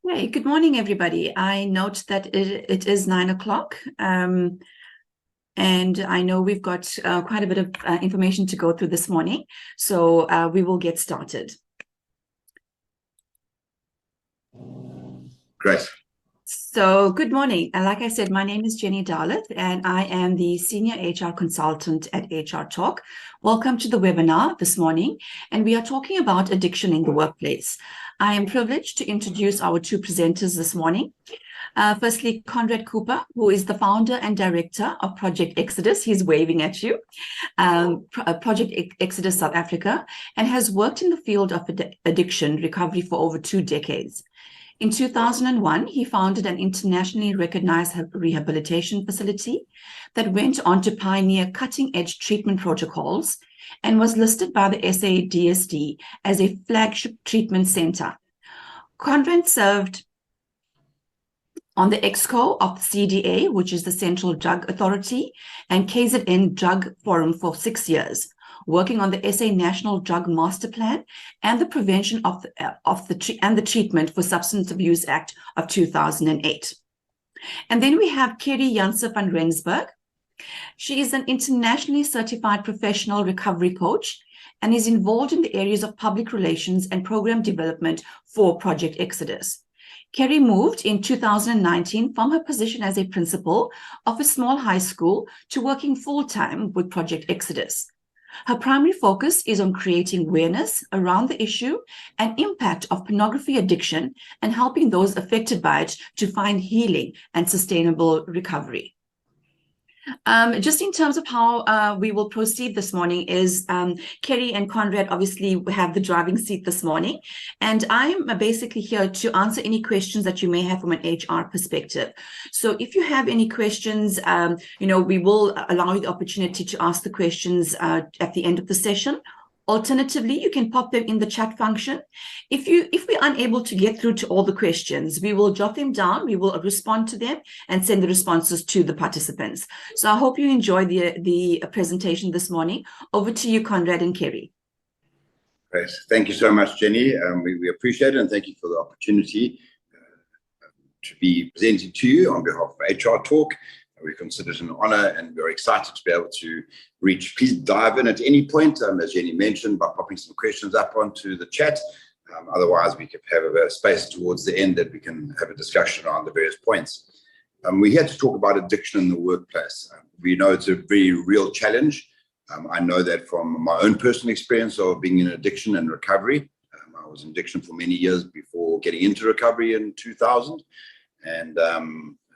Hey, good morning, everybody. I note that it is 9 o'clock, and I know we've got quite a bit of information to go through this morning, so we will get started. Great. So good morning. And like I said, my name is Jenny Darlith, and I am the Senior HR Consultant at HR Talk. Welcome to the webinar this morning, and we are talking about addiction in the workplace. I am privileged to introduce our two presenters this morning. Firstly, Conrad Cooper, who is the founder and director of Project Exodus. He's waving at you. Project Exodus South Africa, and has worked in the field of addiction recovery for over 2 decades. In 2001, he founded an internationally recognized rehabilitation facility that went on to pioneer cutting-edge treatment protocols and was listed by the SADSD as a flagship treatment center. Conrad served on the EXCO of CDA, which is the Central Drug Authority, and KZN Drug Forum for 6 years, working on the SA National Drug Master Plan and the prevention and the Treatment for Substance Abuse Act of 2008. And then we have Kerry Janse van Rensburg. She is an internationally certified professional recovery coach and is involved in the areas of public relations and program development for Project Exodus. Kerry moved in 2019 from her position as a principal of a small high school to working full-time with Project Exodus. Her primary focus is on creating awareness around the issue and impact of pornography addiction and helping those affected by it to find healing and sustainable recovery. Just in terms of how we will proceed this morning is Kerry and Conrad obviously have the driving seat this morning, and I'm basically here to answer any questions that you may have from an HR perspective. So if you have any questions, we will allow you the opportunity to ask the questions at the end of the session. Alternatively, you can pop them in the chat function. If we're unable to get through to all the questions, we will jot them down, we will respond to them and send the responses to the participants. So I hope you enjoy the presentation this morning. Over to you, Conrad and Kerry. Great. Thank you so much, Jenny. We appreciate it, and thank you for the opportunity to be presenting to you on behalf of HR Talk. We consider it an honor, and we're excited to be able to reach. Please dive in at any point, as Jenny mentioned, by popping some questions up onto the chat. Otherwise, we could have a space towards the end that we can have a discussion on the various points. We're here to talk about addiction in the workplace. We know it's a very real challenge. I know that from my own personal experience of being in addiction and recovery. I was in addiction for many years before getting into recovery in 2000. And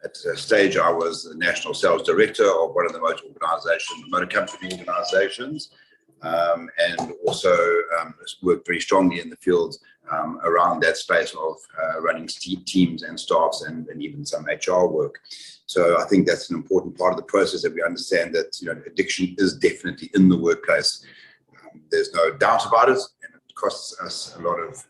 at a stage, I was the national sales director of one of the motor company organizations, and also worked very strongly in the field around that space of running teams and staffs and even some HR work. So I think that's an important part of the process, that we understand that addiction is definitely in the workplace. There's no doubt about it, and it costs us a lot of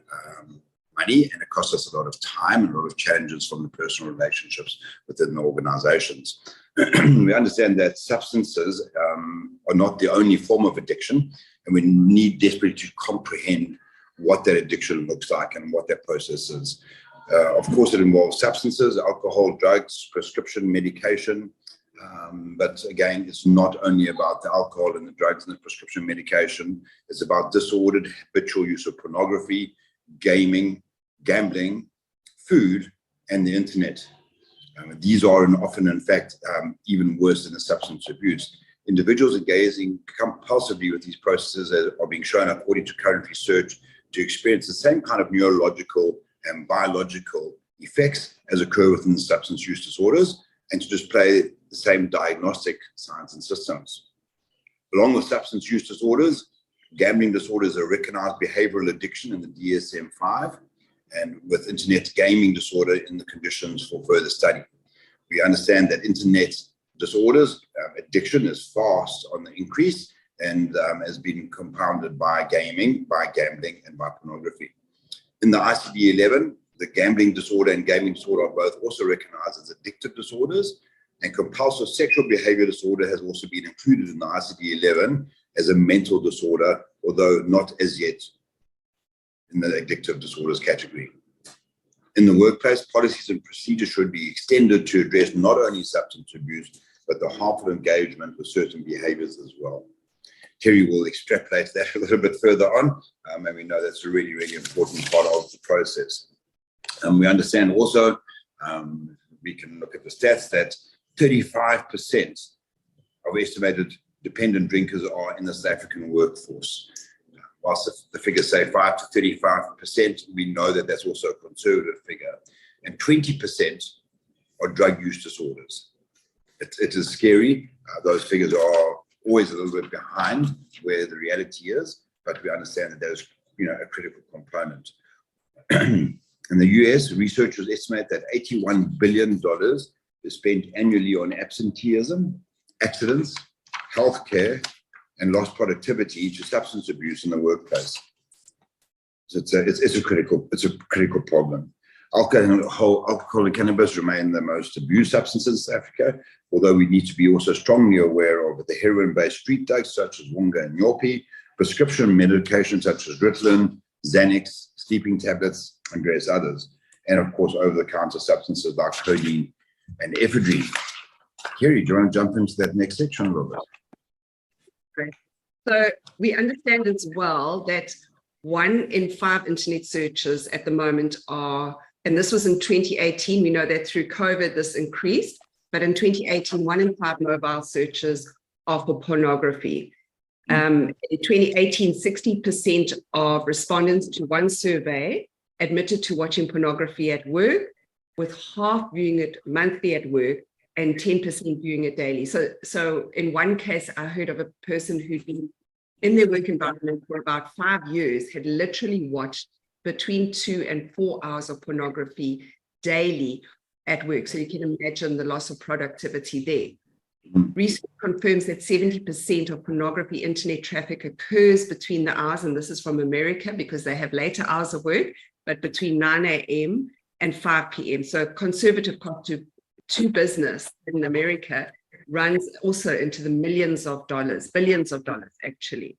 money, and it costs us a lot of time and a lot of challenges from the personal relationships within the organizations. We understand that substances are not the only form of addiction, and we need desperately to comprehend what that addiction looks like and what that process is. Of course, it involves substances, alcohol, drugs, prescription medication. But again, it's not only about the alcohol and the drugs and the prescription medication. It's about disordered habitual use of pornography, gaming, gambling, food, and the internet. These are often, in fact, even worse than the substance abuse. Individuals engaging compulsively with these processes are being shown, according to current research, to experience the same kind of neurological and biological effects as occur within the substance use disorders, and to display the same diagnostic signs and systems. Along with substance use disorders, gambling disorders are recognized behavioral addiction in the DSM-5, and with internet gaming disorder in the conditions for further study. We understand that internet disorders, addiction is fast on the increase, and has been compounded by gaming, by gambling, and by pornography. In the ICD-11, the gambling disorder and gaming disorder are both also recognized as addictive disorders, and compulsive sexual behavior disorder has also been included in the ICD-11 as a mental disorder, although not as yet in the addictive disorders category. In the workplace, policies and procedures should be extended to address not only substance abuse, but the harmful engagement with certain behaviors as well. Terry will extrapolate that a little bit further on, and we know that's a really, really important part of the process. We understand also, we can look at the stats, that 35% of estimated dependent drinkers are in the South African workforce. Whilst the figures say 5 to 35%, we know that that's also a conservative figure. And 20% are drug use disorders. It is scary. Those figures are always a little bit behind where the reality is, but we understand that there's a critical component. In the US, researchers estimate that $81 billion is spent annually on absenteeism, accidents, healthcare, and lost productivity to substance abuse in the workplace. So it's a critical problem. Alcohol and cannabis remain the most abused substances in South Africa, although we need to be also strongly aware of the heroin-based street drugs such as Wonga and Yorpy, prescription medications such as Ritalin, Xanax, sleeping tablets, and various others, and of course over-the-counter substances like codeine and ephedrine. Kerry, do you want to jump into that next section a little bit? Great. So we understand as well that 1 in 5 internet searches at the moment are, and this was in 2018, we know that through COVID this increased, but in 2018, 1 in 5 mobile searches are for pornography. In 2018, 60% of respondents to one survey admitted to watching pornography at work, with half viewing it monthly at work and 10% viewing it daily. So in one case, I heard of a person who'd been in their work environment for about 5 years, had literally watched between 2 and 4 hours of pornography daily at work. So you can imagine the loss of productivity there. Research confirms that 70% of pornography internet traffic occurs between the hours, and this is from America because they have later hours of work, but between 9 a.m. and 5 p.m. So conservative cost to business in America runs also into the millions of dollars, billions of dollars actually.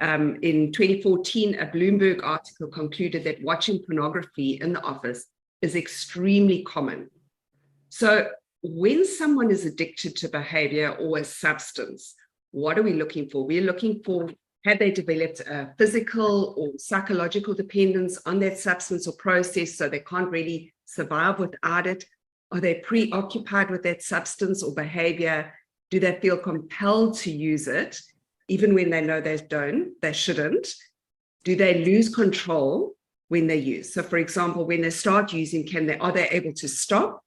In 2014, a Bloomberg article concluded that watching pornography in the office is extremely common. So when someone is addicted to behavior or a substance, what are we looking for? We're looking for, have they developed a physical or psychological dependence on that substance or process so they can't really survive without it? Are they preoccupied with that substance or behavior? Do they feel compelled to use it, even when they know they shouldn't? Do they lose control when they use? So for example, when they start using, are they able to stop?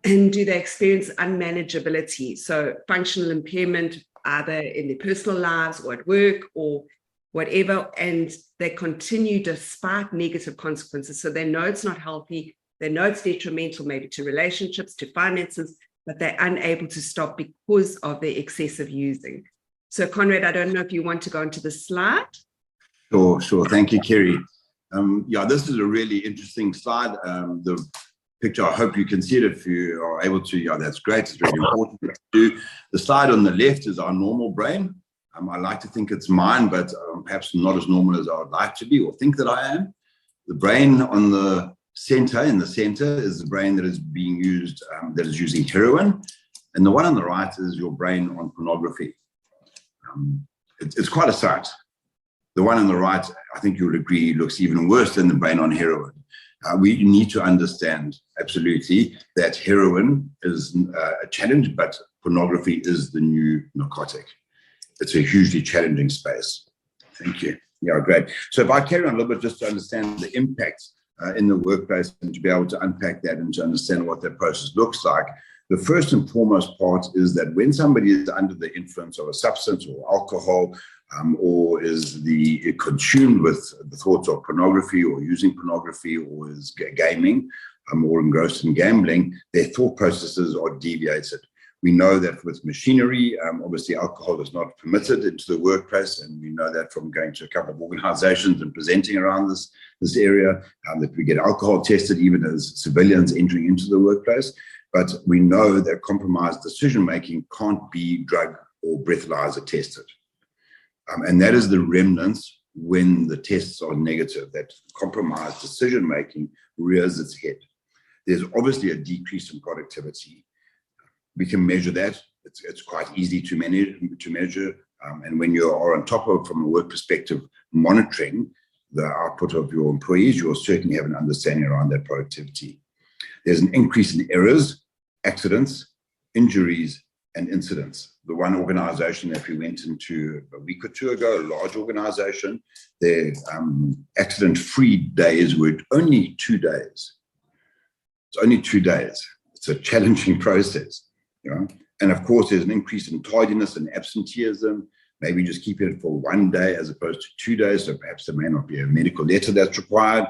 And do they experience unmanageability? So functional impairment, either in their personal lives or at work or whatever, and they continue despite negative consequences. So they know it's not healthy, they know it's detrimental maybe to relationships, to finances, but they're unable to stop because of their excessive using. So Conrad, I don't know if you want to go into the slide. Sure. Thank you, Kerry. This is a really interesting slide. The picture, I hope you can see it if you are able to. That's great. It's really important to do. The slide on the left is our normal brain. I like to think it's mine, but perhaps not as normal as I would like to be or think that I am. The brain in the center is the brain that is being used, that is using heroin. And the one on the right is your brain on pornography. It's quite a sight. The one on the right, I think you'll agree, looks even worse than the brain on heroin. We need to understand absolutely that heroin is a challenge, but pornography is the new narcotic. It's a hugely challenging space. Thank you. Yeah, great. So if I carry on a little bit just to understand the impact in the workplace and to be able to unpack that and to understand what that process looks like, the first and foremost part is that when somebody is under the influence of a substance or alcohol, or is consumed with the thoughts of pornography or using pornography or is gaming or engrossed in gambling, their thought processes are deviated. We know that with machinery, obviously alcohol is not permitted into the workplace, and we know that from going to a couple of organizations and presenting around this area, that we get alcohol tested even as civilians entering into the workplace. But we know that compromised decision-making can't be drug or breathalyzer tested. And that is the remnants when the tests are negative, that compromised decision-making rears its head. There's obviously a decrease in productivity. We can measure that. It's quite easy to measure. And when you are on top of, from a work perspective, monitoring the output of your employees, you will certainly have an understanding around that productivity. There's an increase in errors, accidents, injuries, and incidents. The one organization that we went into a week or two ago, a large organization, their accident-free days were only 2 days. It's only 2 days. It's a challenging process, you know. And of course, there's an increase in tardiness and absenteeism. Maybe just keep it for 1 day as opposed to 2 days. So perhaps there may not be a medical letter that's required,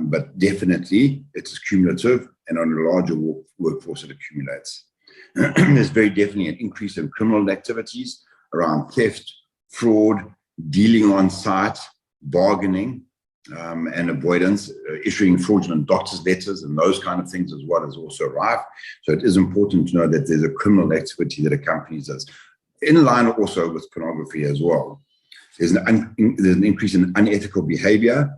but definitely it's cumulative, and on a larger workforce it accumulates. There's very definitely an increase in criminal activities around theft, fraud, dealing on site, bargaining, and avoidance, issuing fraudulent doctor's letters and those kind of things as well is also rife. So it is important to know that there's a criminal activity that accompanies this. In line also with pornography as well. There's an increase in unethical behavior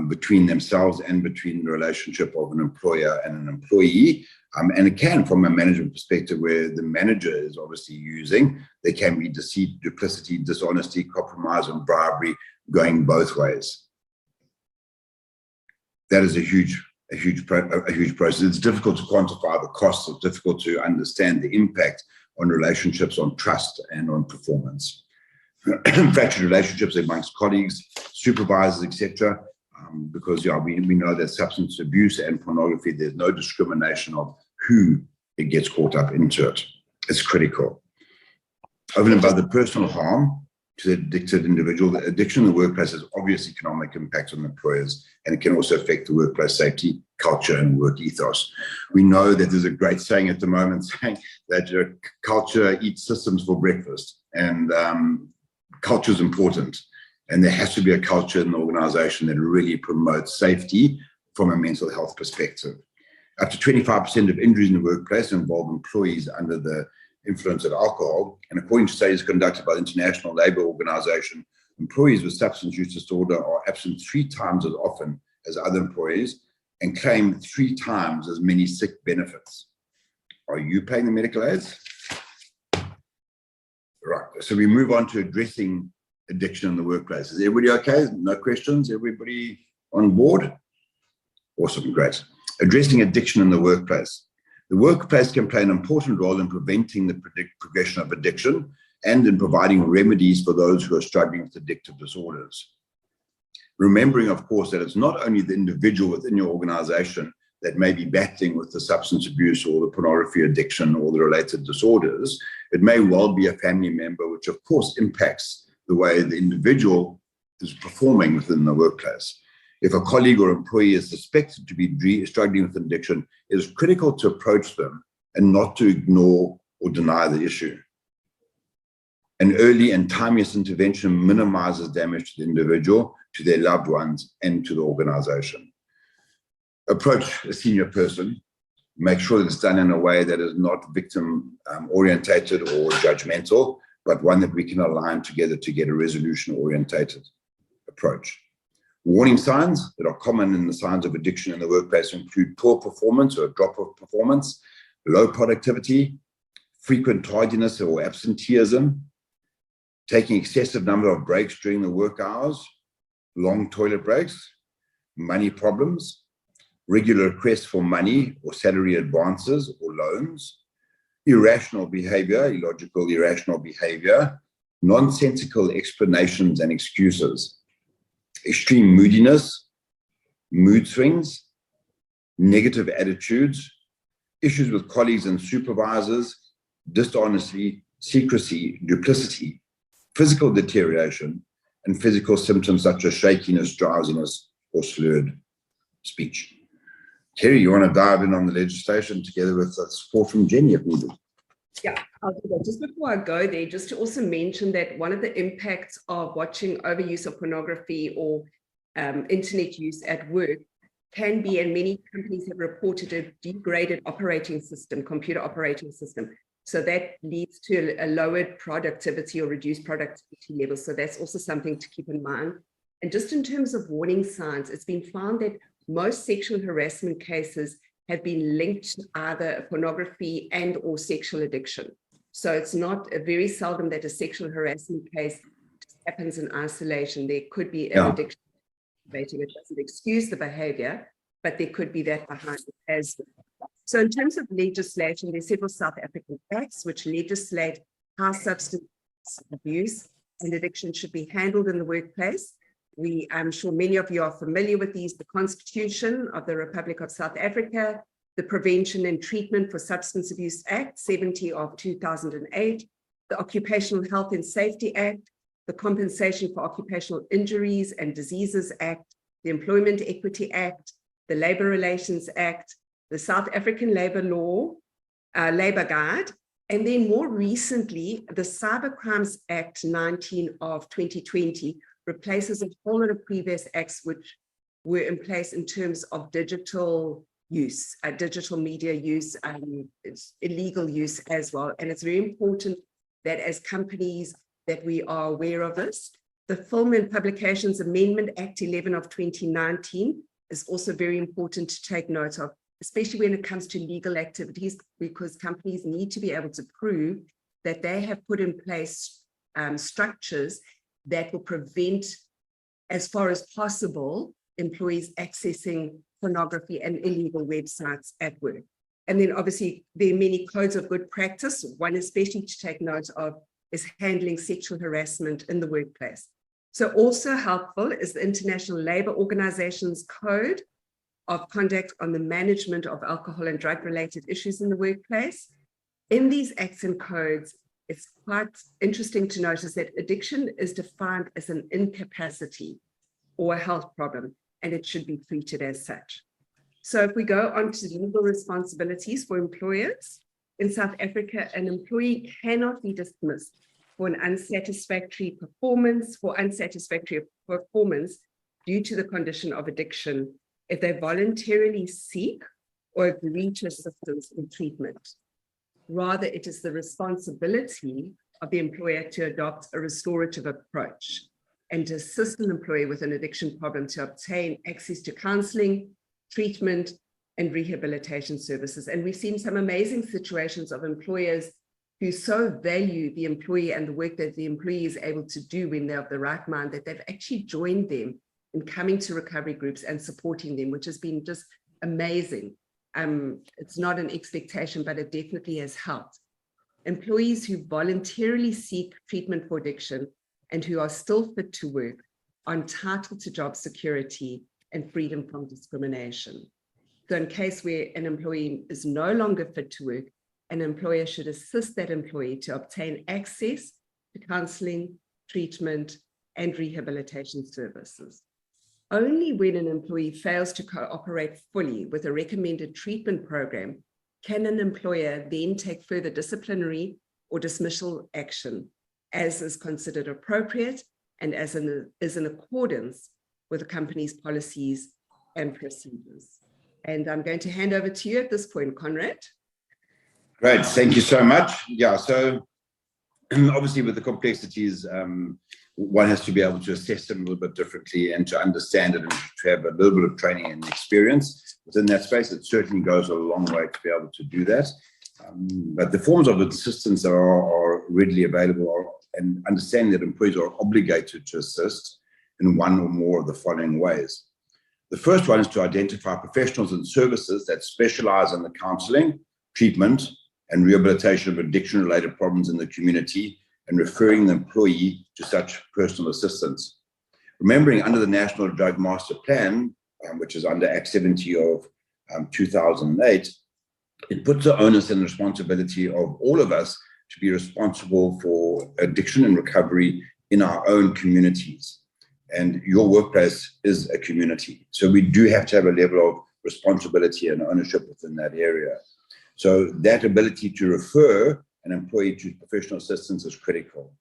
between themselves and between the relationship of an employer and an employee. And it can, from a management perspective, where the manager is obviously using, there can be deceit, duplicity, dishonesty, compromise, and bribery going both ways. That is a huge process. It's difficult to quantify the costs. It's difficult to understand the impact on relationships, on trust, and on performance. Fractured relationships amongst colleagues, supervisors, etc. Because we know that substance abuse and pornography, there's no discrimination of who it gets caught up into it. It's critical. Over and above the personal harm to the addicted individual, the addiction in the workplace has obvious economic impact on employers, and it can also affect the workplace safety, culture, and work ethos. We know that there's a great saying at the moment saying that culture eats systems for breakfast, and culture is important. And there has to be a culture in the organization that really promotes safety from a mental health perspective. Up to 25% of injuries in the workplace involve employees under the influence of alcohol. And according to studies conducted by the International Labour Organization, employees with substance use disorder are absent 3 times as often as other employees and claim 3 times as many sick benefits. Are you paying the medical aids? Right, so we move on to addressing addiction in the workplace. Is everybody okay? No questions? Everybody on board? Awesome, great. Addressing addiction in the workplace. The workplace can play an important role in preventing the progression of addiction and in providing remedies for those who are struggling with addictive disorders. Remembering, of course, that it's not only the individual within your organization that may be battling with the substance abuse or the pornography addiction or the related disorders. It may well be a family member, which of course impacts the way the individual is performing within the workplace. If a colleague or employee is suspected to be struggling with addiction, it is critical to approach them and not to ignore or deny the issue. An early and timely intervention minimizes damage to the individual, to their loved ones, and to the organization. Approach a senior person, make sure that it's done in a way that is not victim orientated or judgmental, but one that we can align together to get a resolution orientated approach. Warning signs that are common in the signs of addiction in the workplace include poor performance or a drop of performance, low productivity, frequent tardiness or absenteeism, taking excessive number of breaks during the work hours, long toilet breaks, money problems, regular requests for money or salary advances or loans, irrational behavior, illogical, irrational behavior, nonsensical explanations and excuses, extreme moodiness, mood swings, negative attitudes, issues with colleagues and supervisors, dishonesty, secrecy, duplicity, physical deterioration, and physical symptoms such as shakiness, drowsiness, or slurred speech. Kerry, you want to dive in on the legislation together with support from Jenny if needed? Yeah, I'll do that. Just before I go there, just to also mention that one of the impacts of watching overuse of pornography or internet use at work can be, and many companies have reported, a degraded operating system, computer operating system. So that leads to a lowered productivity or reduced productivity levels. So that's also something to keep in mind. And just in terms of warning signs, it's been found that most sexual harassment cases have been linked to either pornography and or sexual addiction. So it's not very seldom that a sexual harassment case happens in isolation. There could be an addiction. It doesn't excuse the behavior, but there could be that behind it as well. So in terms of legislation, there are several South African acts which legislate how substance abuse and addiction should be handled in the workplace. I'm sure many of you are familiar with these: the Constitution of the Republic of South Africa, the Prevention and Treatment for Substance Abuse Act 70 of 2008, the Occupational Health and Safety Act, the Compensation for Occupational Injuries and Diseases Act, the Employment Equity Act, the Labour Relations Act, the South African Labour Law, Labour Guide, and then more recently, the Cyber Crimes Act 19 of 2020 replaces a whole lot of previous acts which were in place in terms of digital use, digital media use, it's illegal use as well. And it's very important that as companies that we are aware of this. The Film and Publications Amendment Act 11 of 2019 is also very important to take note of, especially when it comes to legal activities, because companies need to be able to prove that they have put in place structures that will prevent, as far as possible, employees accessing pornography and illegal websites at work. And then obviously there are many codes of good practice. One especially to take note of is handling sexual harassment in the workplace. So also helpful is the International Labour Organization's Code of Conduct on the Management of Alcohol and Drug-related Issues in the Workplace. In these acts and codes, it's quite interesting to notice that addiction is defined as an incapacity or a health problem, and it should be treated as such. So if we go on to legal responsibilities for employers, in South Africa, an employee cannot be dismissed for unsatisfactory performance due to the condition of addiction if they voluntarily seek or agree to assistance in treatment. Rather, it is the responsibility of the employer to adopt a restorative approach and to assist an employee with an addiction problem to obtain access to counseling, treatment, and rehabilitation services. And we've seen some amazing situations of employers who so value the employee and the work that the employee is able to do when they're of the right mind, that they've actually joined them in coming to recovery groups and supporting them, which has been just amazing. It's not an expectation, but it definitely has helped. Employees who voluntarily seek treatment for addiction and who are still fit to work are entitled to job security and freedom from discrimination. So in case where an employee is no longer fit to work, an employer should assist that employee to obtain access to counseling, treatment, and rehabilitation services. Only when an employee fails to cooperate fully with a recommended treatment program can an employer then take further disciplinary or dismissal action as is considered appropriate and as is in accordance with the company's policies and procedures. And I'm going to hand over to you at this point, Conrad. Great, thank you so much. Yeah, so obviously with the complexities, one has to be able to assess them a little bit differently and to understand it and to have a little bit of training and experience within that space. It certainly goes a long way to be able to do that. But the forms of assistance that are readily available and understanding that employees are obligated to assist in one or more of the following ways. The first one is to identify professionals and services that specialize in the counseling, treatment, and rehabilitation of addiction-related problems in the community and referring the employee to such personal assistance. Remembering under the National Drug Master Plan, which is under Act 70 of 2008, it puts the onus and responsibility of all of us to be responsible for addiction and recovery in our own communities. And your workplace is a community. So we do have to have a level of responsibility and ownership within that area. So that ability to refer an employee to professional assistance is critical.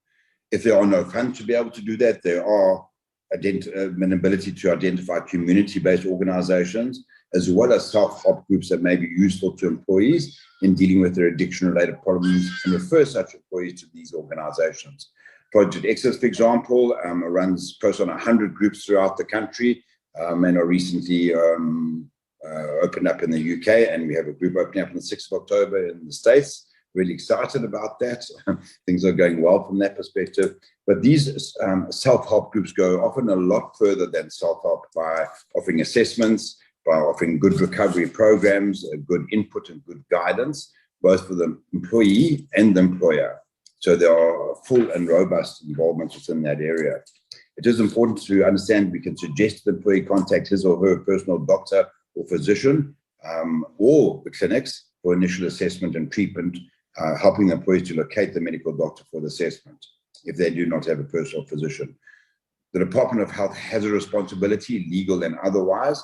If there are no funds to be able to do that, there are an ability to identify community-based organizations, as well as self-help groups that may be useful to employees in dealing with their addiction-related problems, and refer such employees to these organizations. Project Exodus, for example, runs close on 100 groups throughout the country, and are recently opened up in the UK, and we have a group opening up on the 6th of October in the States. Really excited about that. Things are going well from that perspective. But these self-help groups go often a lot further than self-help by offering assessments, by offering good recovery programs, good input and good guidance, both for the employee and the employer. So there are full and robust involvement within that area. It is important to understand we can suggest the employee contact his or her personal doctor or physician, or the clinics for initial assessment and treatment, helping the employees to locate the medical doctor for the assessment if they do not have a personal physician. The Department of Health has a responsibility, legal and otherwise,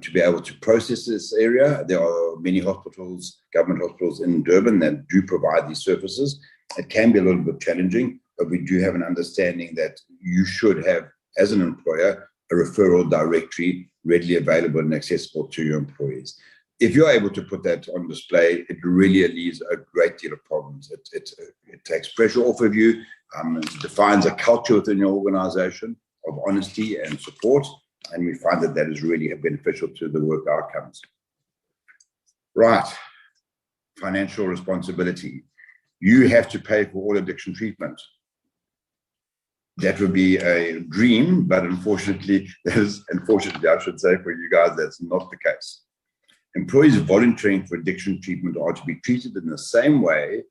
to be able to process this area. There are many hospitals, government hospitals in Durban that do provide these services. It can be a little bit challenging, but we do have an understanding that you should have, as an employer, a referral directory readily available and accessible to your employees. If you're able to put that on display, it really relieves a great deal of problems. It takes pressure off of you. It defines a culture within your organization of honesty and support, and we find that that is really beneficial to the work outcomes. Right, financial responsibility. You have to pay for all addiction treatment. That would be a dream, but unfortunately, I should say for you guys, that's not the case. Employees volunteering for addiction treatment are to be treated in the same way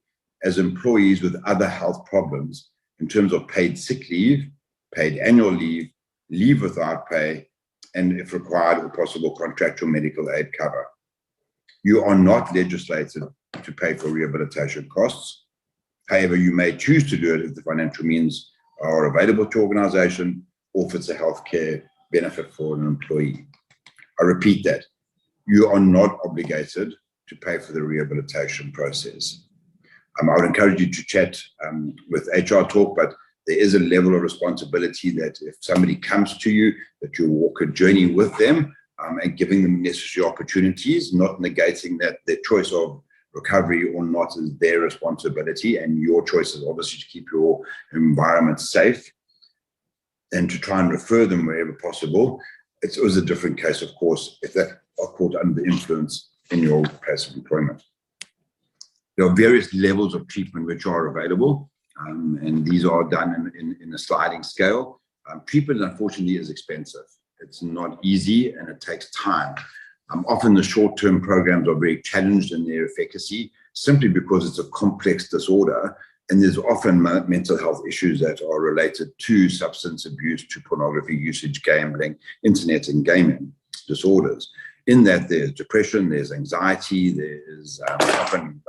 as employees with other health problems in terms of paid sick leave, paid annual leave, leave without pay, and if required or possible, contractual medical aid cover. You are not legislated to pay for rehabilitation costs. However, you may choose to do it if the financial means are available to organization or if it's a healthcare benefit for an employee. I repeat that. You are not obligated to pay for the rehabilitation process. I would encourage you to chat with HR Talk, but there is a level of responsibility that if somebody comes to you, that you walk a journey with them and giving them necessary opportunities, not negating that their choice of recovery or not is their responsibility, and your choice is obviously to keep your environment safe and to try and refer them wherever possible. It's always a different case, of course, if they are caught under the influence in your place of employment. There are various levels of treatment which are available, and these are done in a sliding scale. Treatment, unfortunately, is expensive. It's not easy and it takes time. Often the short-term programs are very challenged in their efficacy simply because it's a complex disorder, and there's often mental health issues that are related to substance abuse, to pornography usage, gambling, internet and gaming disorders. In that, there's depression, there's anxiety, there's often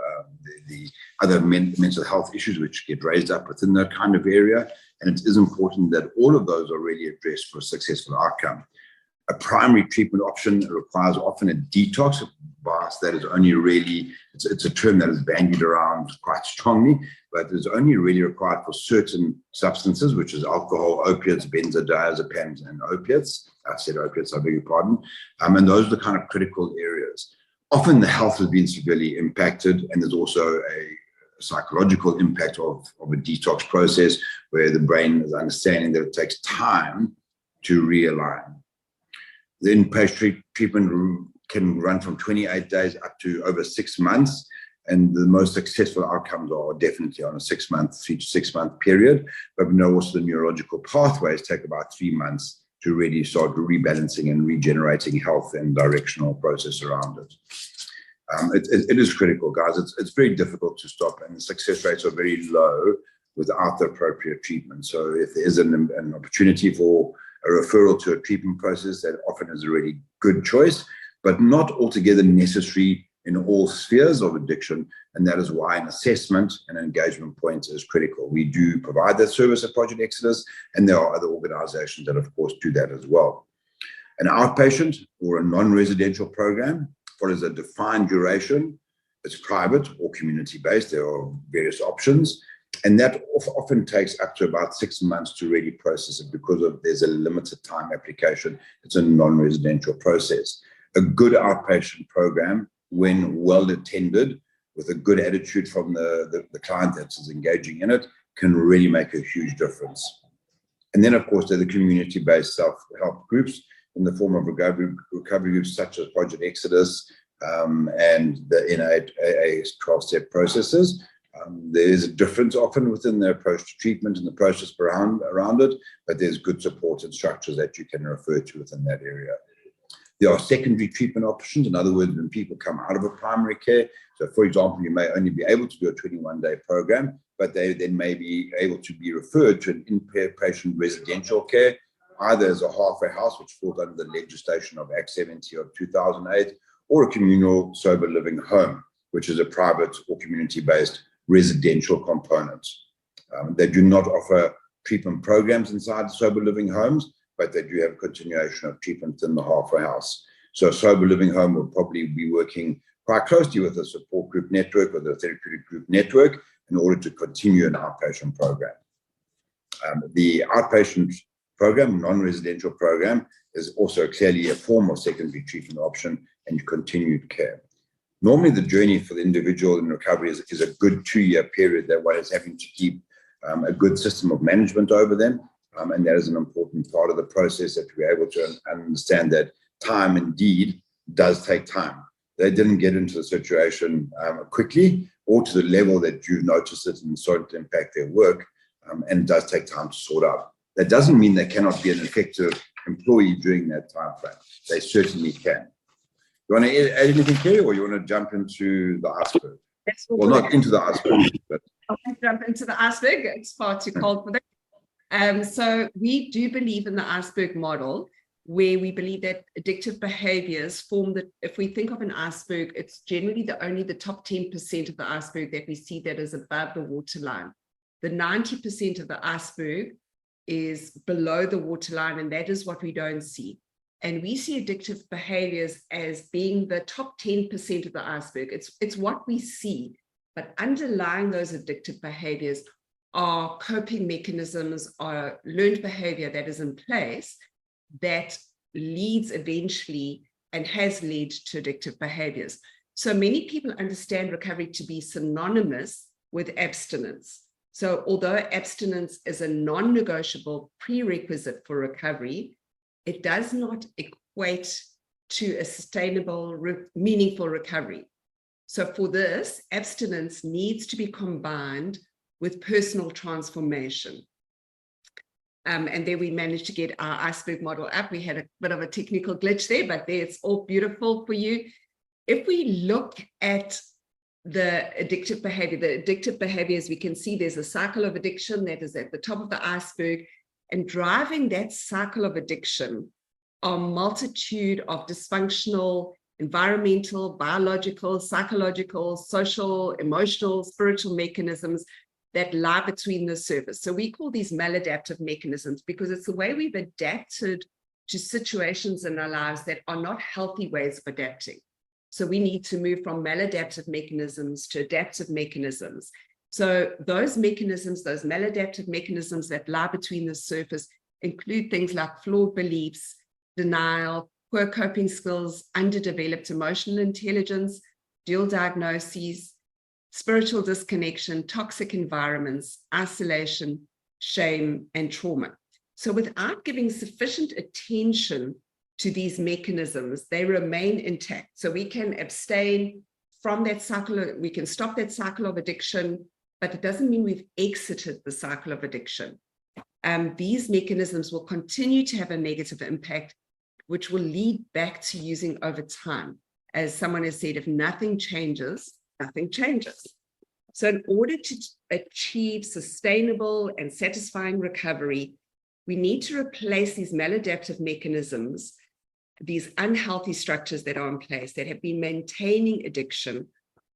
the other mental health issues which get raised up within that kind of area. And it is important that all of those are really addressed for a successful outcome. A primary treatment option requires often a detox bias that is only really, it's a term that is bandied around quite strongly, but is only really required for certain substances, which is alcohol, opiates, benzodiazepines, and opiates. I said opiates, I beg your pardon. And those are the kind of critical areas. Often the health has been severely impacted, and there's also a psychological impact of a detox process where the brain is understanding that it takes time to realign. The inpatient treatment can run from 28 days up to over 6 months, and the most successful outcomes are definitely on a 3 to 6 month period. But we know also the neurological pathways take about 3 months to really start rebalancing and regenerating health and directional process around it. It is critical, guys. It's very difficult to stop, and the success rates are very low without the appropriate treatment. So if there is an opportunity for a referral to a treatment process, that often is a really good choice, but not altogether necessary in all spheres of addiction. And that is why an assessment and engagement point is critical. We do provide that service at Project Exodus, and there are other organizations that, of course, do that as well. An outpatient or a non-residential program follows a defined duration. It's private or community-based. There are various options. And that often takes up to about 6 months to really process it because there's a limited time application. It's a non-residential process. A good outpatient program, when well attended, with a good attitude from the client that is engaging in it, can really make a huge difference. And then, of course, there are the community-based self-help groups in the form of recovery groups such as Project Exodus and the NIA 12-step processes. There is a difference often within the approach to treatment and the process around it, but there's good support and structures that you can refer to within that area. There are secondary treatment options. In other words, when people come out of a primary care, so for example, you may only be able to do a 21-day program, but they then may be able to be referred to an inpatient residential care, either as a halfway house, which falls under the legislation of Act 70 of 2008, or a communal sober living home, which is a private or community-based residential component. They do not offer treatment programs inside sober living homes, but they do have a continuation of treatment in the halfway house. So a sober living home will probably be working quite closely with a support group network or the therapeutic group network in order to continue an outpatient program. The outpatient program, non-residential program, is also clearly a form of secondary treatment option and continued care. Normally, the journey for the individual in recovery is a good 2-year period that one is having to keep a good system of management over them. And that is an important part of the process, that we're able to understand that time indeed does take time. They didn't get into the situation quickly or to the level that you noticed it and started to impact their work, and it does take time to sort out. That doesn't mean they cannot be an effective employee during that time frame. They certainly can. You want to add anything, Kerry, or you want to jump into the iceberg? Well, not into the iceberg, but I want to jump into the iceberg. It's far too cold for that. So we do believe in the iceberg model, where we believe that addictive behaviors form the, if we think of an iceberg, it's generally only the top 10% of the iceberg that we see that is above the waterline. The 90% of the iceberg is below the waterline, and that is what we don't see. And we see addictive behaviors as being the top 10% of the iceberg. It's what we see, but underlying those addictive behaviors are coping mechanisms, are learned behavior that is in place that leads eventually and has led to addictive behaviors. So many people understand recovery to be synonymous with abstinence. So although abstinence is a non-negotiable prerequisite for recovery, it does not equate to a sustainable, meaningful recovery. So for this, abstinence needs to be combined with personal transformation. And then we managed to get our iceberg model up. We had a bit of a technical glitch there, but there it's all beautiful for you. If we look at the addictive behaviors, we can see there's a cycle of addiction that is at the top of the iceberg, and driving that cycle of addiction are a multitude of dysfunctional, environmental, biological, psychological, social, emotional, spiritual mechanisms that lie between the surface. So we call these maladaptive mechanisms because it's the way we've adapted to situations in our lives that are not healthy ways of adapting. So we need to move from maladaptive mechanisms to adaptive mechanisms. So those mechanisms, those maladaptive mechanisms that lie between the surface include things like flawed beliefs, denial, poor coping skills, underdeveloped emotional intelligence, dual diagnoses, spiritual disconnection, toxic environments, isolation, shame, and trauma. So without giving sufficient attention to these mechanisms, they remain intact. So we can abstain from that cycle, we can stop that cycle of addiction, but it doesn't mean we've exited the cycle of addiction. These mechanisms will continue to have a negative impact, which will lead back to using over time. As someone has said, if nothing changes, nothing changes. So in order to achieve sustainable and satisfying recovery, we need to replace these maladaptive mechanisms, these unhealthy structures that are in place that have been maintaining addiction,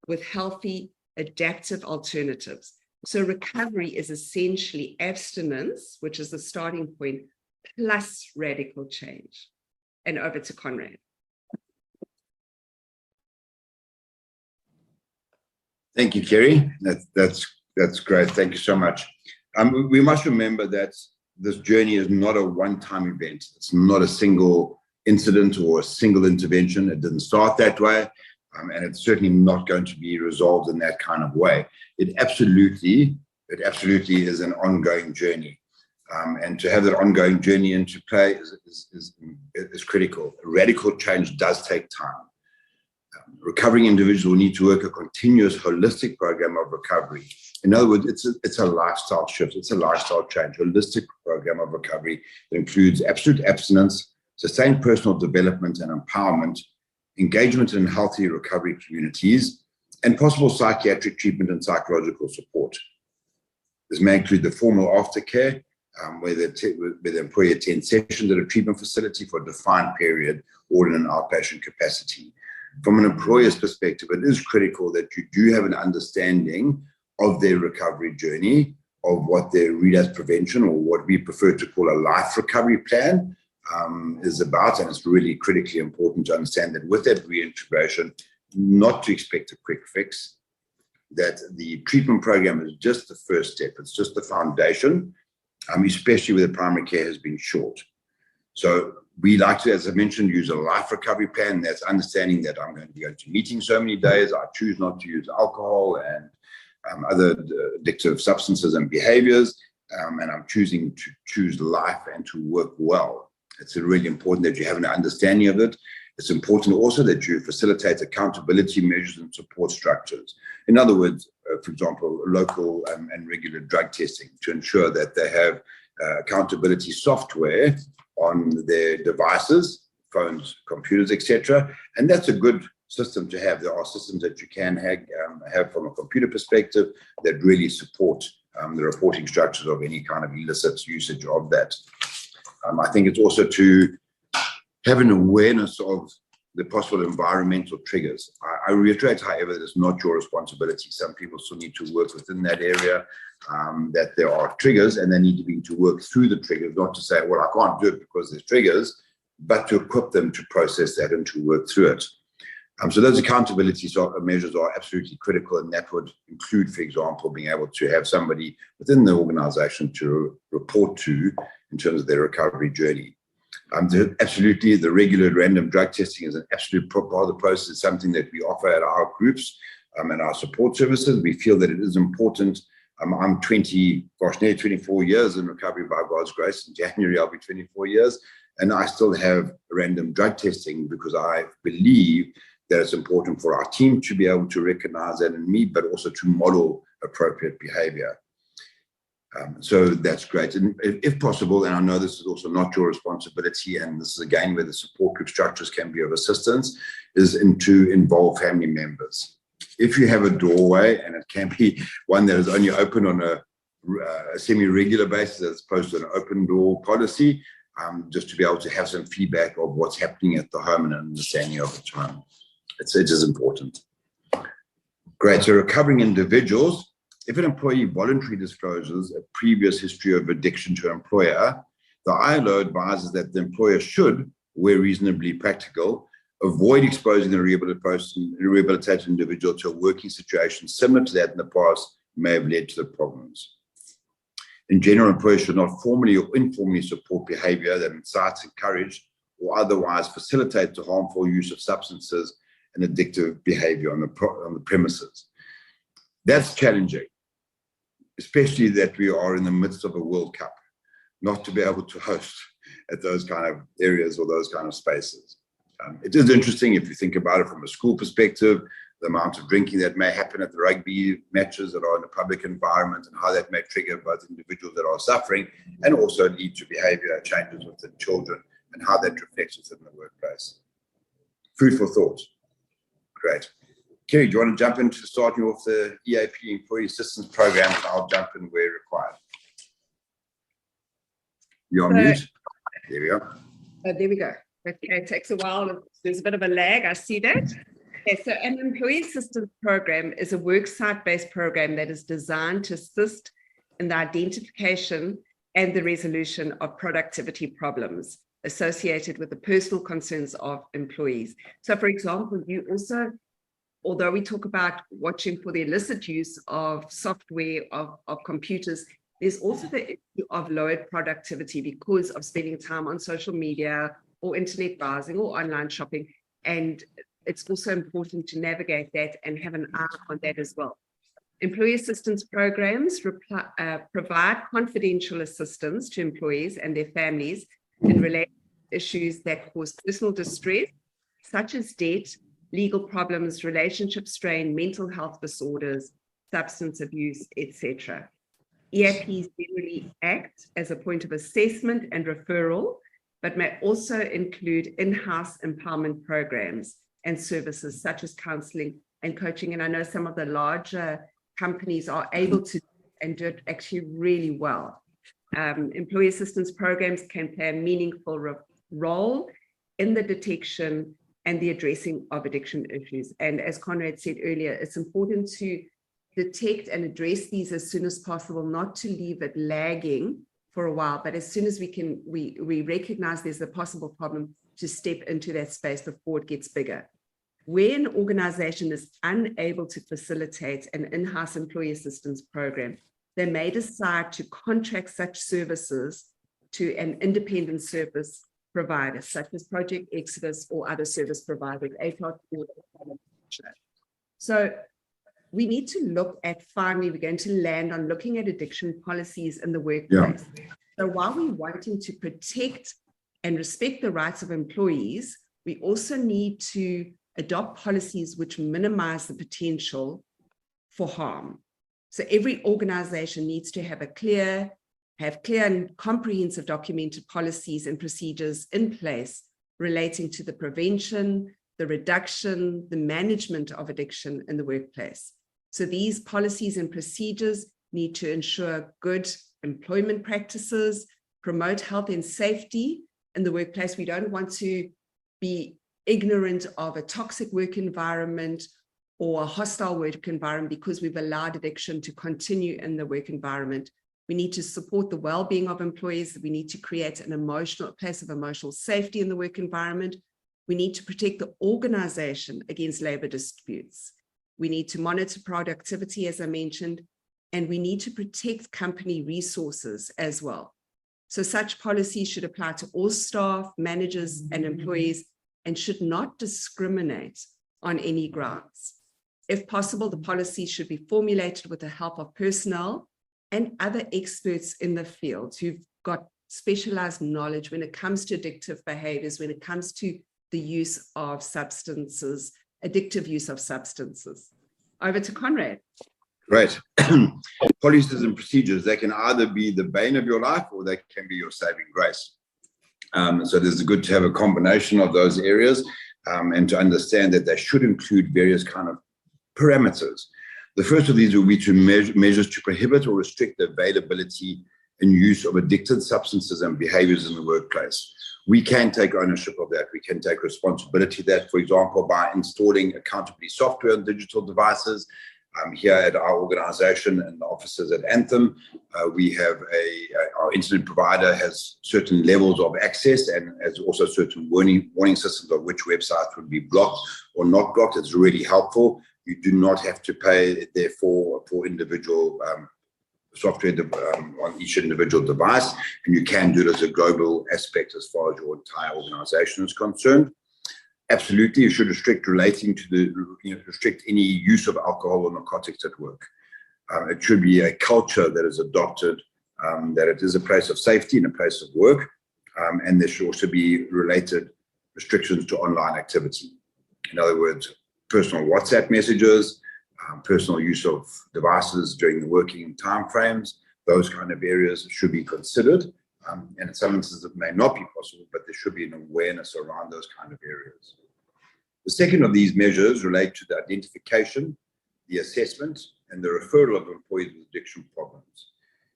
with healthy, adaptive alternatives. So recovery is essentially abstinence, which is the starting point, plus radical change. And over to Conrad. Thank you, Kerry. That's great. Thank you so much. We must remember that this journey is not a one-time event. It's not a single incident or a single intervention. It didn't start that way, and it's certainly not going to be resolved in that kind of way. It absolutely it absolutely is an ongoing journey. And to have that ongoing journey into play is critical. Radical change does take time. Recovering individuals will need to work a continuous holistic program of recovery. In other words, it's a lifestyle shift. It's a lifestyle change, holistic program of recovery that includes absolute abstinence, sustained personal development and empowerment, engagement in healthy recovery communities, and possible psychiatric treatment and psychological support. This may include the formal aftercare, where the employee attends sessions at a treatment facility for a defined period or in an outpatient capacity. From an employer's perspective, it is critical that you do have an understanding of their recovery journey, of what their relapse prevention, or what we prefer to call a life recovery plan, is about. And it's really critically important to understand that with that reintegration, not to expect a quick fix, that the treatment program is just the first step. It's just the foundation, especially where the primary care has been short. So we like to, as I mentioned, use a life recovery plan. That's understanding that I'm going to be going to meetings so many days. I choose not to use alcohol and other addictive substances and behaviors. And I'm choosing to choose life and to work well. It's really important that you have an understanding of it. It's important also that you facilitate accountability measures and support structures. In other words, for example, local and regular drug testing to ensure that they have accountability software on their devices, phones, computers, etc. And that's a good system to have. There are systems that you can have from a computer perspective that really support the reporting structures of any kind of illicit usage of that. I think it's also to have an awareness of the possible environmental triggers. I reiterate, however, that it's not your responsibility. Some people still need to work within that area, that there are triggers and they need to be to work through the triggers, not to say, well, I can't do it because there's triggers, but to equip them to process that and to work through it. So those accountability measures are absolutely critical, and that would include, for example, being able to have somebody within the organization to report to in terms of their recovery journey. Absolutely, the regular random drug testing is an absolute part of the process. It's something that we offer at our groups and our support services. We feel that it is important. I'm nearly 24 years in recovery by God's grace. In January, I'll be 24 years. And I still have random drug testing because I believe that it's important for our team to be able to recognize that in me, but also to model appropriate behavior. So that's great. And if possible, and I know this is also not your responsibility, and this is again where the support group structures can be of assistance, is to involve family members. If you have a doorway, and it can be one that is only open on a semi-regular basis as opposed to an open door policy, just to be able to have some feedback of what's happening at the home and an understanding of the home. It is important. Great. So recovering individuals, if an employee voluntarily discloses a previous history of addiction to an employer, the ILO advises that the employer should, where reasonably practical, avoid exposing the rehabilitated individual to a working situation similar to that in the past may have led to the problems. In general, employers should not formally or informally support behavior that incites, encourage, or otherwise facilitate the harmful use of substances and addictive behavior on the premises. That's challenging, especially that we are in the midst of a World Cup, not to be able to host at those kind of areas or those kind of spaces. It is interesting if you think about it from a school perspective, the amount of drinking that may happen at the rugby matches that are in a public environment and how that may trigger both individuals that are suffering and also lead to behavior changes within children and how that reflects within the workplace. Food for thought. Great. Kerry, do you want to jump into starting off the EAP Employee Assistance Program? I'll jump in where required. You're on mute. There we go. There we go. Okay, it takes a while. There's a bit of a lag. I see that. Okay, so an Employee Assistance Program is a worksite-based program that is designed to assist in the identification and the resolution of productivity problems associated with the personal concerns of employees. So, for example, you also, although we talk about watching for the illicit use of software, of computers, there's also the issue of lowered productivity because of spending time on social media or internet browsing or online shopping. And it's also important to navigate that and have an eye on that as well. Employee assistance programs provide confidential assistance to employees and their families in relation to issues that cause personal distress, such as debt, legal problems, relationship strain, mental health disorders, substance abuse, etc. EAPs generally act as a point of assessment and referral, but may also include in-house empowerment programs and services such as counseling and coaching. And I know some of the larger companies are able to and do it actually really well. Employee assistance programs can play a meaningful role in the detection and the addressing of addiction issues. And as Conrad said earlier, it's important to detect and address these as soon as possible, not to leave it lagging for a while, but as soon as we recognize there's a possible problem, to step into that space before it gets bigger. Where an organization is unable to facilitate an in-house employee assistance program, they may decide to contract such services to an independent service provider, such as Project Exodus or other service providers. So we need to look at, finally, we're going to land on looking at addiction policies in the workplace. Yeah. So while we're wanting to protect and respect the rights of employees, we also need to adopt policies which minimize the potential for harm. So every organization needs to have clear and comprehensive documented policies and procedures in place relating to the prevention, the reduction, the management of addiction in the workplace. So these policies and procedures need to ensure good employment practices, promote health and safety in the workplace. We don't want to be ignorant of a toxic work environment or a hostile work environment because we've allowed addiction to continue in the work environment. We need to support the well-being of employees. We need to create a place of emotional safety in the work environment. We need to protect the organization against labor disputes. We need to monitor productivity, as I mentioned, and we need to protect company resources as well. So such policies should apply to all staff, managers, and employees, and should not discriminate on any grounds. If possible, the policies should be formulated with the help of personnel and other experts in the field who've got specialized knowledge when it comes to addictive behaviors, when it comes to the use of substances, addictive use of substances. Over to Conrad. Great. Policies and procedures, they can either be the bane of your life or they can be your saving grace. So it's good to have a combination of those areas and to understand that they should include various kind of parameters. The first of these will be to measures to prohibit or restrict the availability and use of addictive substances and behaviors in the workplace. We can take ownership of that. We can take responsibility of that, for example, by installing accountability software on digital devices. Here at our organization and the offices at Anthem, we have our internet provider has certain levels of access and has also certain warning systems of which websites would be blocked or not blocked. It's really helpful. You do not have to pay, therefore, for individual software on each individual device, and you can do it as a global aspect as far as your entire organization is concerned. Absolutely, you should restrict restrict any use of alcohol or narcotics at work. It should be a culture that is adopted, that it is a place of safety and a place of work, and there should also be related restrictions to online activity. In other words, personal WhatsApp messages, personal use of devices during the working time frames, those kind of areas should be considered. And in some instances, it may not be possible, but there should be an awareness around those kind of areas. The second of these measures relate to the identification, the assessment, and the referral of employees with addiction problems.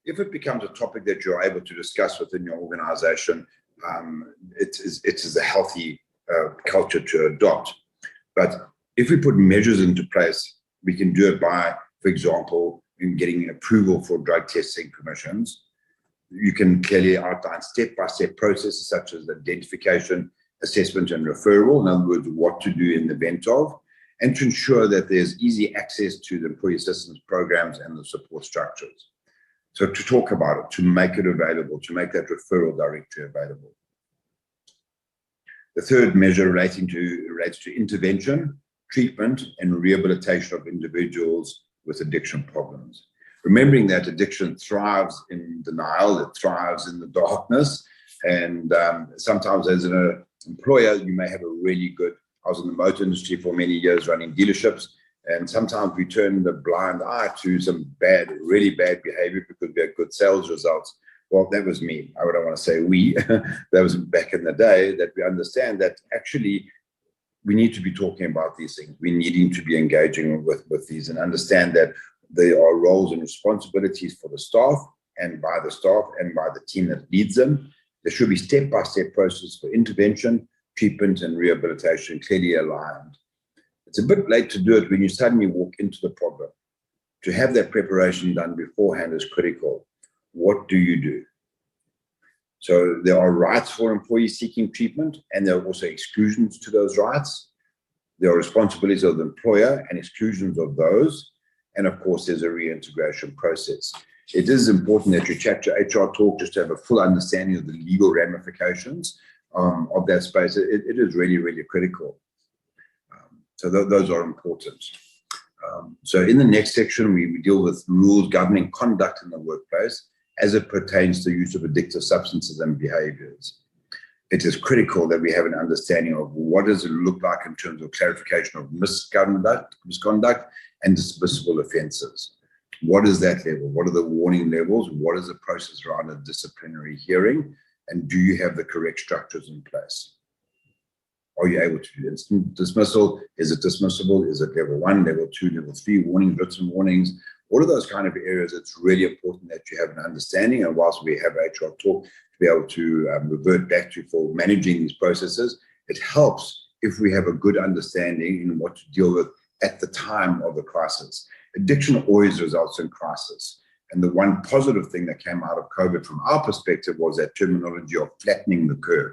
If it becomes a topic that you're able to discuss within your organization, it is a healthy culture to adopt. But if we put measures into place, we can do it by, for example, in getting approval for drug testing permissions. You can clearly outline step-by-step processes such as identification, assessment, and referral. In other words, what to do in the event of, and to ensure that there's easy access to the employee assistance programs and the support structures. So to talk about it, to make it available, to make that referral directory available. The third measure relates to intervention, treatment, and rehabilitation of individuals with addiction problems. Remembering that addiction thrives in denial, it thrives in the darkness. And sometimes as an employer, you may have a really good, I was in the motor industry for many years running dealerships, and sometimes we turn the blind eye to some bad, really bad behavior because we had good sales results. Well, that was me. I don't want to say we, that was back in the day, that we understand that actually we need to be talking about these things. We needing to be engaging with these and understand that there are roles and responsibilities for the staff and by the team that leads them. There should be step-by-step process for intervention, treatment, and rehabilitation clearly aligned. It's a bit late to do it when you suddenly walk into the problem. To have that preparation done beforehand is critical. What do you do? So there are rights for employees seeking treatment, and there are also exclusions to those rights. There are responsibilities of the employer and exclusions of those. And of course, there's a reintegration process. It is important that you chat to HR Talk just to have a full understanding of the legal ramifications of that space. It is really, really critical. So those are important. So in the next section, we deal with rules governing conduct in the workplace as it pertains to the use of addictive substances and behaviors. It is critical that we have an understanding of what does it look like in terms of clarification of misconduct and dismissible offences. What is that level? What are the warning levels? What is the process around a disciplinary hearing? And do you have the correct structures in place? Are you able to do instant dismissal? Is it dismissible? Is it level 1, level 2, level 3, warnings, written warnings? All of those kind of areas, it's really important that you have an understanding. And whilst we have HR Talk to be able to revert back to for managing these processes, it helps if we have a good understanding in what to deal with at the time of the crisis. Addiction always results in crisis. And the one positive thing that came out of COVID from our perspective was that terminology of flattening the curve,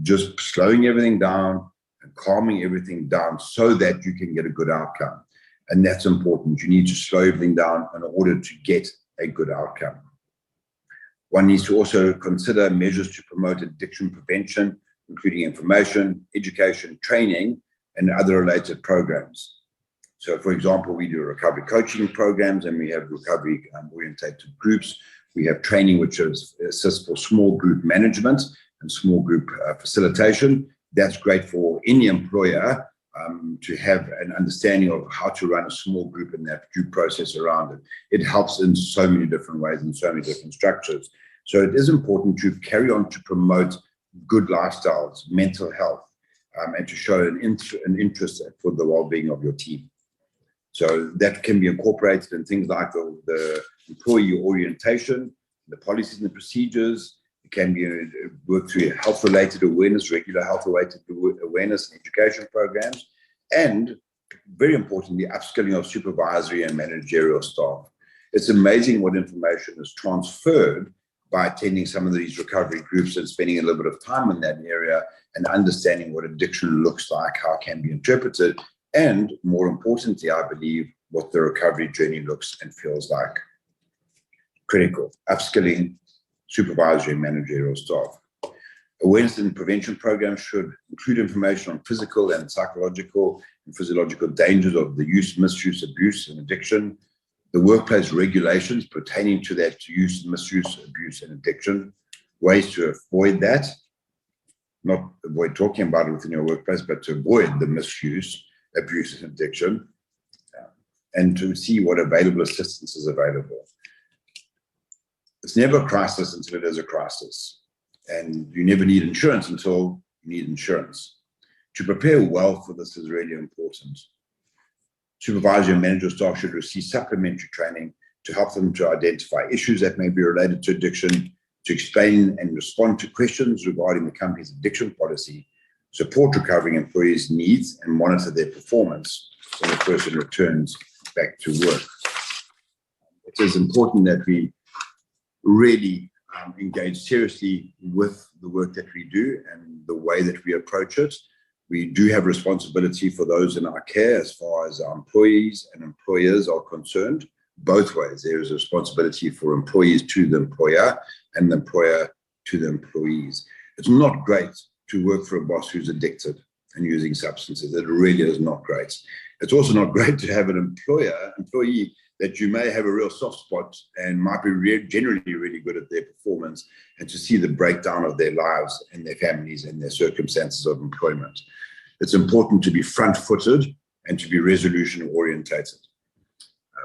just slowing everything down and calming everything down so that you can get a good outcome. And that's important. You need to slow everything down in order to get a good outcome. One needs to also consider measures to promote addiction prevention, including information, education, training, and other related programs. So, for example, we do recovery coaching programs and we have recovery orientated groups. We have training which assists for small group management and small group facilitation. That's great for any employer to have an understanding of how to run a small group and that due process around it. It helps in so many different ways and so many different structures. So it is important to carry on to promote good lifestyles, mental health, and to show an interest for the well-being of your team. So that can be incorporated in things like the employee orientation, the policies and the procedures. It can be worked through health-related awareness, regular health-related awareness and education programs, and very importantly, upskilling of supervisory and managerial staff. It's amazing what information is transferred by attending some of these recovery groups and spending a little bit of time in that area and understanding what addiction looks like, how it can be interpreted, and more importantly, I believe, what the recovery journey looks and feels like. Critical. Upskilling supervisory and managerial staff. Awareness and prevention programs should include information on physical and psychological and physiological dangers of the use, misuse, abuse, and addiction. The workplace regulations pertaining to that use, misuse, abuse, and addiction. Ways to avoid that. Not avoid talking about it within your workplace, but to avoid the misuse, abuse, and addiction. And to see what available assistance is available. It's never a crisis until it is a crisis. And you never need insurance until you need insurance. To prepare well for this is really important. Supervisor and manager staff should receive supplementary training to help them to identify issues that may be related to addiction, to explain and respond to questions regarding the company's addiction policy, support recovering employees' needs, and monitor their performance when the person returns back to work. It is important that we really engage seriously with the work that we do and the way that we approach it. We do have responsibility for those in our care as far as our employees and employers are concerned. Both ways, there is a responsibility for employees to the employer and the employer to the employees. It's not great to work for a boss who's addicted. and using substances. It really is not great. It's also not great to have an employee that you may have a real soft spot and might be generally really good at their performance, and to see the breakdown of their lives and their families and their circumstances of employment. It's important to be front-footed and to be resolution-orientated.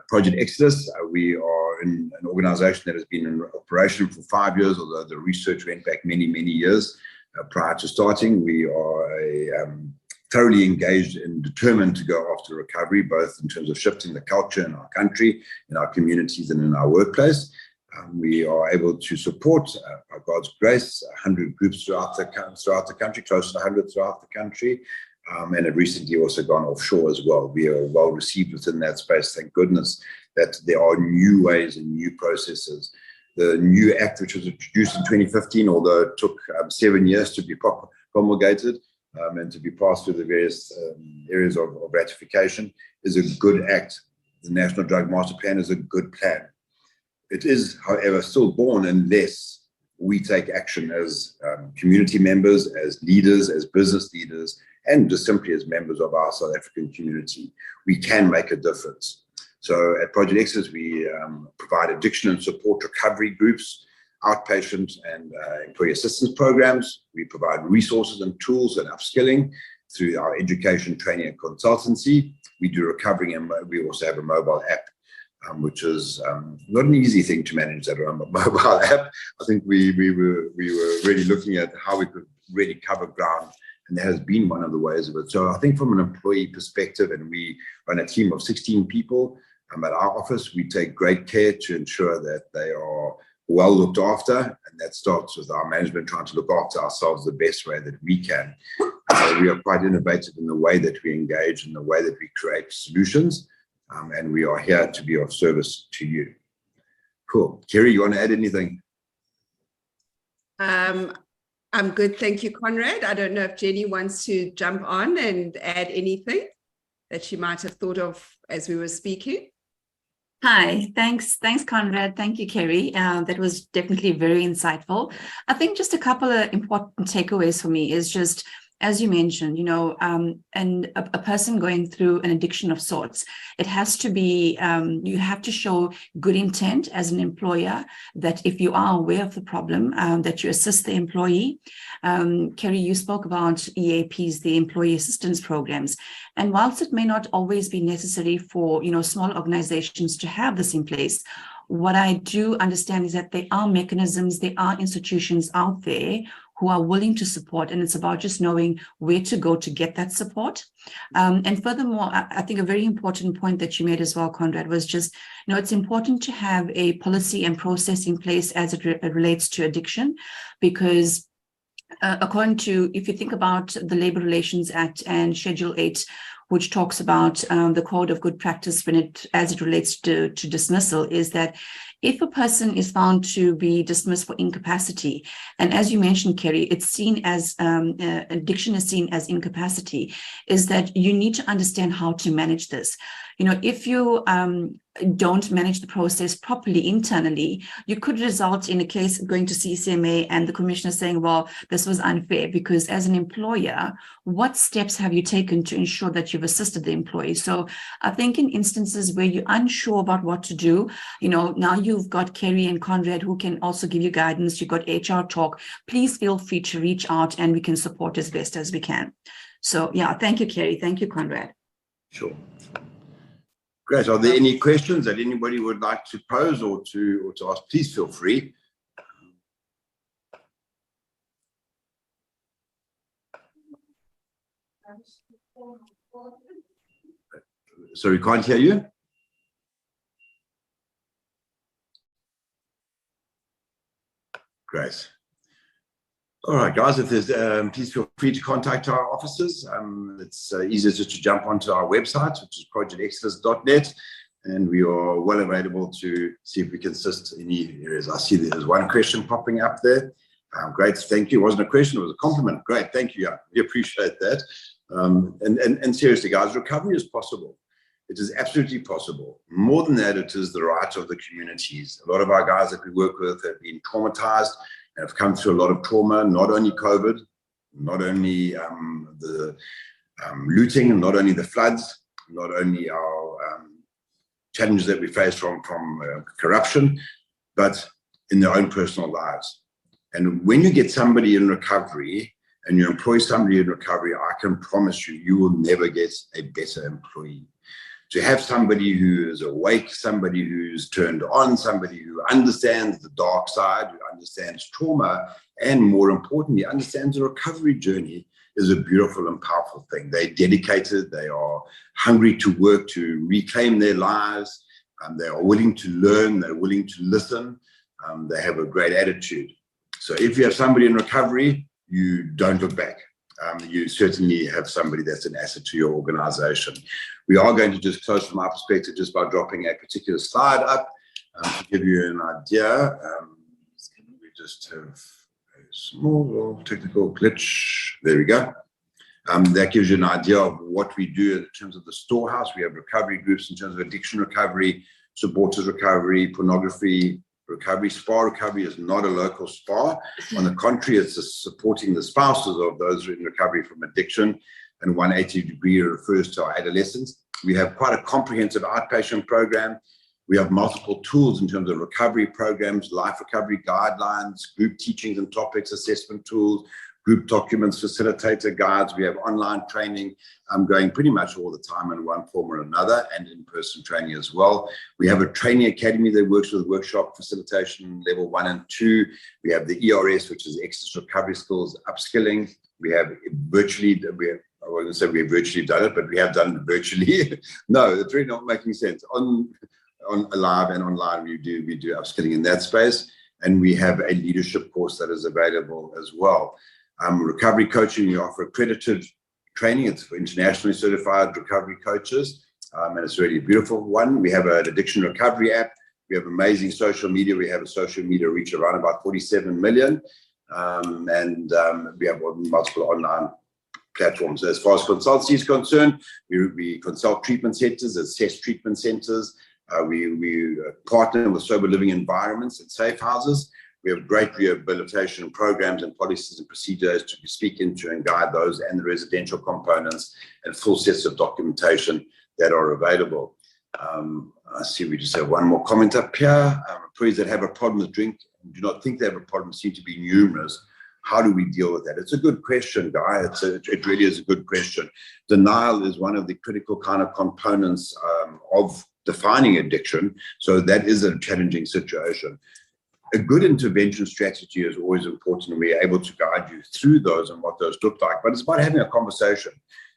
Project Exodus, we are an organization that has been in operation for 5 years, although the research went back many, many years prior to starting. We are thoroughly engaged and determined to go after recovery, both in terms of shifting the culture in our country, in our communities, and in our workplace. We are able to support, by God's grace, 100 groups throughout the country, close to 100 throughout the country, and have recently also gone offshore as well. We are well received within that space, thank goodness, that there are new ways and new processes. The new act, which was introduced in 2015, although it took 7 years to be promulgated and to be passed through the various areas of ratification, is a good act. The National Drug Master Plan is a good plan. It is, however, still born unless we take action as community members, as leaders, as business leaders, and just simply as members of our South African community. We can make a difference. So at Project Exodus, we provide addiction and support recovery groups, outpatient and employee assistance programs. We provide resources and tools and upskilling through our education, training, and consultancy. We do recovery, and we also have a mobile app, which is not an easy thing to manage, that mobile app. I think we were really looking at how we could really cover ground, and that has been one of the ways of it. So I think from an employee perspective, and we run a team of 16 people at our office, we take great care to ensure that they are well looked after, and that starts with our management trying to look after ourselves the best way that we can. We are quite innovative in the way that we engage, in the way that we create solutions, and we are here to be of service to you. Cool. Kerry, you want to add anything? I'm good, thank you, Conrad. I don't know if Jenny wants to jump on and add anything that she might have thought of as we were speaking. Hi, thanks, Conrad. Thank you, Kerry. That was definitely very insightful. I think just a couple of important takeaways for me is just, as you mentioned, and a person going through an addiction of sorts, it has to be, you have to show good intent as an employer, that if you are aware of the problem, that you assist the employee. Kerry, you spoke about EAPs, the employee assistance programs. And whilst it may not always be necessary for, small organizations to have this in place, what I do understand is that there are mechanisms, there are institutions out there who are willing to support, and it's about just knowing where to go to get that support. And furthermore, I think a very important point that you made as well, Conrad, was just, it's important to have a policy and process in place as it relates to addiction, because according to, if you think about the Labour Relations Act and Schedule 8, which talks about the code of good practice as it relates to dismissal, is that if a person is found to be dismissed for incapacity, and as you mentioned, Kerry, it's seen as addiction is seen as incapacity, is that you need to understand how to manage this. If you don't manage the process properly internally, you could result in a case going to CCMA and the commissioner saying, well, this was unfair, because as an employer, what steps have you taken to ensure that you've assisted the employee? So I think in instances where you're unsure about what to do, now you've got Kerry and Conrad who can also give you guidance. You've got HR Talk. Please feel free to reach out and we can support as best as we can. So yeah, thank you, Kerry. Thank you, Conrad. Sure. Great. Are there any questions that anybody would like to pose or to ask? Please feel free. Sorry, can't hear you. Great. All right, guys, if there's, please feel free to contact our offices. It's easier just to jump onto our website, which is projectexodus.net, and we are well available to see if we can assist in any areas. I see there's one question popping up there. Great, thank you. It wasn't a question, it was a compliment. Great, thank you. We appreciate that. And seriously, guys, recovery is possible. It is absolutely possible. More than that, it is the right of the communities. A lot of our guys that we work with have been traumatized, have come through a lot of trauma, not only COVID, not only the looting, not only the floods, not only our challenges that we face from corruption, but in their own personal lives. And when you get somebody in recovery and you employ somebody in recovery, I can promise you, you will never get a better employee. To have somebody who is awake, somebody who's turned on, somebody who understands the dark side, who understands trauma, and more importantly, understands the recovery journey is a beautiful and powerful thing. They're dedicated, they are hungry to work to reclaim their lives, they are willing to learn, they're willing to listen, they have a great attitude. So if you have somebody in recovery, you don't look back. You certainly have somebody that's an asset to your organization. We are going to just close from our perspective just by dropping a particular slide up to give you an idea. We just have a small technical glitch. There we go. That gives you an idea of what we do in terms of the storehouse. We have recovery groups in terms of addiction recovery, supporters recovery, pornography recovery. Spa recovery is not a local spa. On the contrary, it's supporting the spouses of those in recovery from addiction. And 180-degree refers to our adolescents. We have quite a comprehensive outpatient program. We have multiple tools in terms of recovery programs, life recovery guidelines, group teachings and topics, assessment tools, group documents, facilitator guides. We have online training going pretty much all the time in one form or another, and in-person training as well. We have a training academy that works with workshop facilitation level 1 and 2. We have the ERS, which is Exodus Recovery Skills Upskilling. We have virtually, I wouldn't say we've virtually done it, but we have done it virtually. No, it's really not making sense. On live and online, we do upskilling in that space. And we have a leadership course that is available as well. Recovery coaching, we offer accredited training. It's for internationally certified recovery coaches. And it's really a beautiful one. We have an addiction recovery app. We have amazing social media. We have a social media reach around about 47 million. We have multiple online platforms. As far as consultancy is concerned, we consult treatment centers, assess treatment centers. We partner with sober living environments and safe houses. We have great rehabilitation programs and policies and procedures to speak into and guide those and the residential components and full sets of documentation that are available. I see we just have one more comment up here. Employees that have a problem with drink and do not think they have a problem seem to be numerous. How do we deal with that? It's a good question, Guy. It really is a good question. Denial is one of the critical kind of components of defining addiction. So that is a challenging situation. A good intervention strategy is always important, and we're able to guide you through those and what those look like. But it's about having a conversation.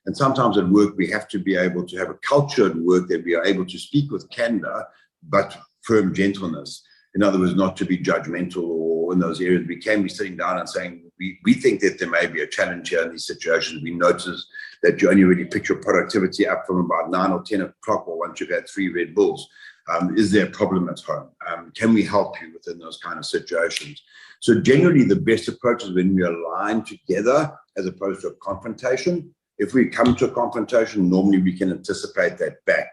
And sometimes at work, we have to be able to have a culture at work that we are able to speak with candor, but firm gentleness. In other words, not to be judgmental, or in those areas, we can be sitting down and saying, we think that there may be a challenge here in these situations. We notice that you only really pick your productivity up from about 9 or 10 o'clock, or once you've had 3 Red Bulls. Is there a problem at home? Can we help you within those kind of situations? So generally, the best approach is when we align together as opposed to a confrontation. If we come to a confrontation, normally we can anticipate that back.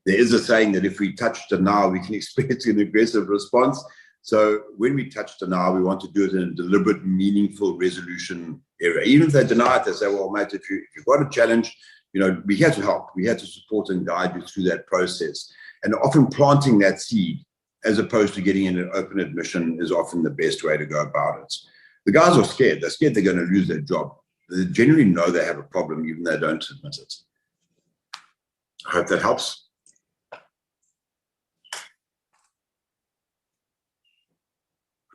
There is a saying that if we touch denial, we can expect an aggressive response. So when we touch denial, we want to do it in a deliberate, meaningful resolution area. Even if they deny it, they say, well, mate, if you've got a challenge, we're here to help. We're here to support and guide you through that process. And often planting that seed, as opposed to getting in an open admission, is often the best way to go about it. The guys are scared. They're scared they're going to lose their job. They generally know they have a problem, even though they don't admit it. I hope that helps.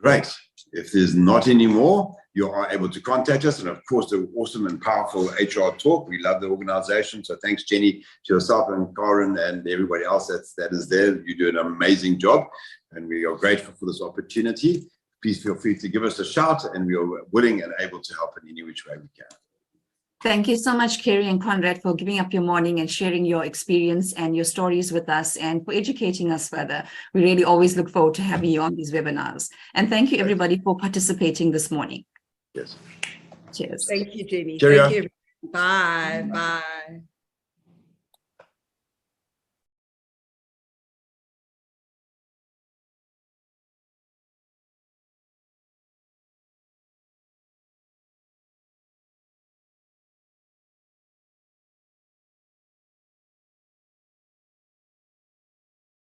Great. If there's not any more, you are able to contact us. And of course, the awesome and powerful HR Talk. We love the organization. So thanks, Jenny, to yourself and Karen and everybody else that is there. You do an amazing job, and we are grateful for this opportunity. Please feel free to give us a shout, and we are willing and able to help in any which way we can. Thank you so much, Kerry and Conrad, for giving up your morning and sharing your experience and your stories with us, and for educating us further. We really always look forward to having you on these webinars. And thank you, everybody, for participating this morning. Yes. Cheers. Thank you, Jenny. Cheerio. Thank you. Bye. Bye.